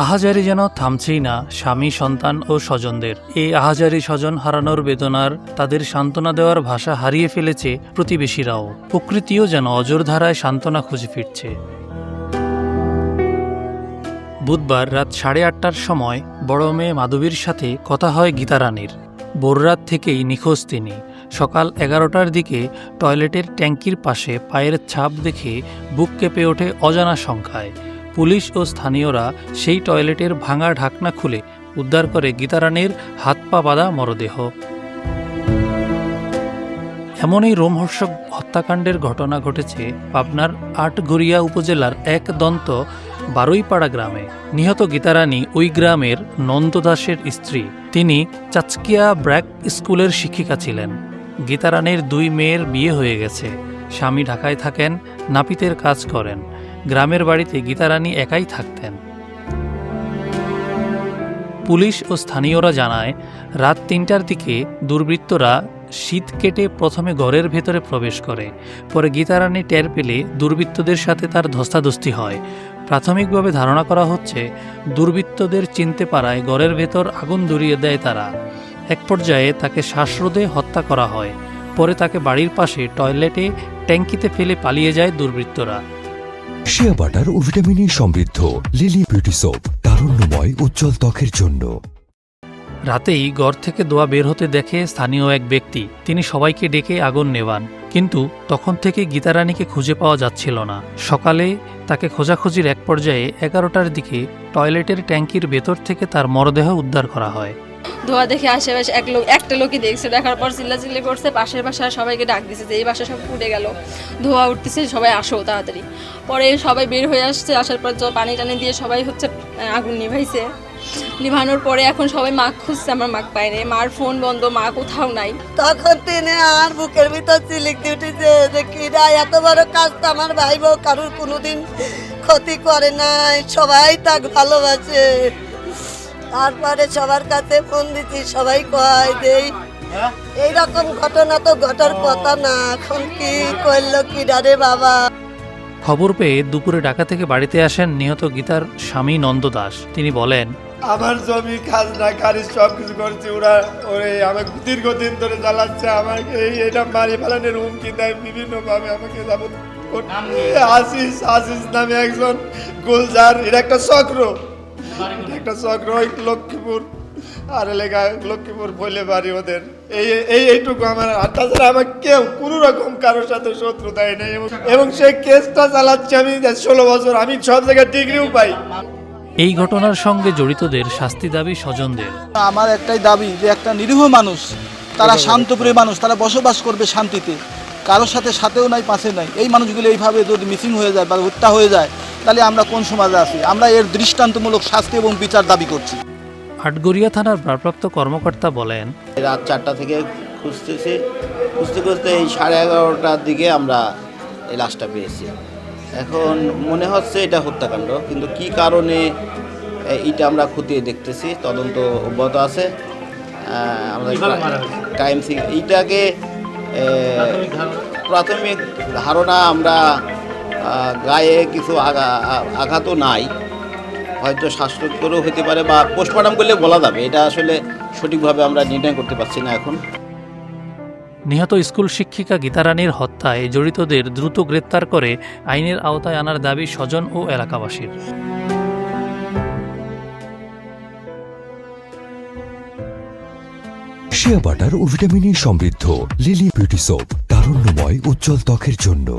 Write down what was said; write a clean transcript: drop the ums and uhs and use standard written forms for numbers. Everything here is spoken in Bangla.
আহাজারি যেন থামছেই না স্বামী, সন্তান ও স্বজনদের। এই আহাজারি স্বজন হারানোর বেদনার তাদের সান্ত্বনা দেওয়ার ভাষা হারিয়ে ফেলেছে প্রতিবেশীরাও। প্রকৃতিও যেন অজর ধারায় সান্ত্বনা খুঁজে ফিরছে। বুধবার রাত 8:30টার সময় বড় মেয়ে মাধবীর সাথে কথা হয় গীতারানীর। ভোররাত থেকেই নিখোঁজ তিনি। সকাল 11টার দিকে টয়লেটের ট্যাঙ্কির পাশে পায়ের ছাপ দেখে বুক কেঁপে ওঠে অজানা শঙ্কায়। পুলিশ ও স্থানীয়রা সেই টয়লেটের ভাঙা ঢাকনা খুলে উদ্ধার করে গীতারানীর হাত পা বাঁধা মরদেহ। এমনই রোমহর্ষক হত্যাকাণ্ডের ঘটনা ঘটেছে পাবনার আটঘরিয়া উপজেলার একদন্ত বারুইপাড়া গ্রামে। নিহত গীতারানী ওই গ্রামের নন্দ দাসের স্ত্রী। তিনি চাচকিয়া ব্র্যাক স্কুলের শিক্ষিকা ছিলেন। গীতারানীর 2 মেয়ের বিয়ে হয়ে গেছে। স্বামী ঢাকায় থাকেন, নাপিতের কাজ করেন। গ্রামের বাড়িতে গীতারানী একাই থাকতেন। পুলিশ ও স্থানীয়রা জানায়, রাত 3টার দিকে দুর্বৃত্তরা শীত কেটে প্রথমে ঘরের ভেতরে প্রবেশ করে। পরে গীতারানী টের পেলে দুর্বৃত্তদের সাথে তার ধস্তাধস্তি হয়। প্রাথমিকভাবে ধারণা করা হচ্ছে, দুর্বৃত্তদের চিনতে পারায় ঘরের ভেতর আগুন ধরিয়ে দেয় তারা। এক পর্যায়ে তাকে শ্বাসরোধে হত্যা করা হয়। পরে তাকে বাড়ির পাশে টয়লেটে ট্যাঙ্কিতে ফেলে পালিয়ে যায় দুর্বৃত্তরা। শিয়া বাটার ও ভিটামিনে সমৃদ্ধ লিলি বিউটি সোপ, তারুণ্যময় উজ্জ্বল ত্বকের জন্য। রাতেই ঘর থেকে ধোঁয়া বের হতে দেখে স্থানীয় এক ব্যক্তি। তিনি সবাইকে ডেকে আগুন নেভান, কিন্তু তখন থেকে গীতারানীকে খুঁজে পাওয়া যাচ্ছিল না। সকালে তাকে খোঁজাখুঁজির এক পর্যায়ে 11টার দিকে টয়লেটের ট্যাঙ্কির ভেতর থেকে তার মরদেহ উদ্ধার করা হয়। ধোয়া দেখে আশেপাশে একটা লোকই দেখছে। দেখার পর চিল্লাচিল্লি করছে, পাশের বাসায় সবাইকে ডাক দিছে যে এই বাসা সব পুড়ে গেল, ধোয়া উঠতেছে, সবাই আসো তাড়াতাড়ি। পরে সবাই বের হয়ে আসছে। আসার পর পানি টানি দিয়ে সবাই আগুন নিভাইছে। নিভানোর পরে এখন সবাই মাক খুঁজছে, আমার মাক পায় নাই। মার ফোন বন্ধ, মা কোথাও নাই। তখন তিনি আর বুকের ভিতর চিলিক দিয়ে উঠেছে যে কিরা এত বড় কাজ তো আমার ভাই বউ কারুর কোনোদিন ক্ষতি করে নাই, সবাই তাকে ভালোবাসে। তারপরে সবার কাছে ফোন দিচ্ছি, সবাই কয় যে এইরকম ঘটনা তো ঘটার কথা না, এখন কি করলো কিরা রে বাবা। খবর পেয়ে দুপুরে ঢাকা থেকে বাড়িতে আসেন নিহত গীতার স্বামী নন্দ দাস। তিনি বলেন, আমার জমি খাজনা খারিজ সব কিছু করছে ওরা। ওরে আমাকে দীর্ঘদিন ধরে জ্বালাচ্ছে, আমাকে এটা মারি ফেলানোর হুমকি দেয় বিভিন্নভাবে। আমাকে যাবত আসিস নামে একজন গুলজার, এটা একটা চক্র, ওই লক্ষ্মীপুর আর এলাকায় লক্ষ্মীপুর বলে বাড়ি ওদের। এইটুকু আমার। আর তাছাড়া আমার কেউ কোনো রকম কারোর সাথে শত্রু দেয় নাই। এবং সেই কেসটা চালাচ্ছি আমি 16 বছর। আমি সব জায়গায় ডিগ্রিও পাই। এই ঘটনার সঙ্গে জড়িতদের শাস্তি দাবি স্বজনদের। আমার একটাই দাবি যে একটা নিরীহ মানুষ, তারা শান্তপ্রিয় মানুষ, তারা বসবাস করবে শান্তিতে, কারোর সাথেও নাই, পাশে নাই। এই মানুষগুলো এইভাবে যদি মিসিং হয়ে যায় বা হত্যা হয়ে যায়, তাহলে আমরা কোন সমাজে আছি? আমরা এর দৃষ্টান্তমূলক শাস্তি এবং বিচার দাবি করছি। আটঘরিয়া থানার ভারপ্রাপ্ত কর্মকর্তা বলেন, রাত 4টা থেকে খুঁজতে এই 11:30টার দিকে আমরা এই লাশটা পেয়েছি। এখন মনে হচ্ছে এটা হত্যাকাণ্ড, কিন্তু কি কারণে এটা আমরা খতিয়ে দেখতেছি, তদন্ত অব্যাহত আছে। আমরা এইটাকে প্রাথমিক ধারণা আমরা গায়ে কিছু আঘাতও নাই, হয়তো শ্বাসরোধ করেও হতে পারে বা পোস্টমর্টম করলে বলা যাবে। এটা আসলে সঠিকভাবে আমরা নির্ণয় করতে পারছি না এখন। নিহত স্কুল শিক্ষিকা গীতারানীর হত্যায় জড়িতদের দ্রুত গ্রেপ্তার করে আইনের আওতায় আনার দাবি স্বজন ও এলাকাবাসীর। শিয়া বাটার ও ভিটামিনে সমৃদ্ধ লিলি বিউটি সোপ, তারুণ্যময় উজ্জ্বল ত্বকের জন্য।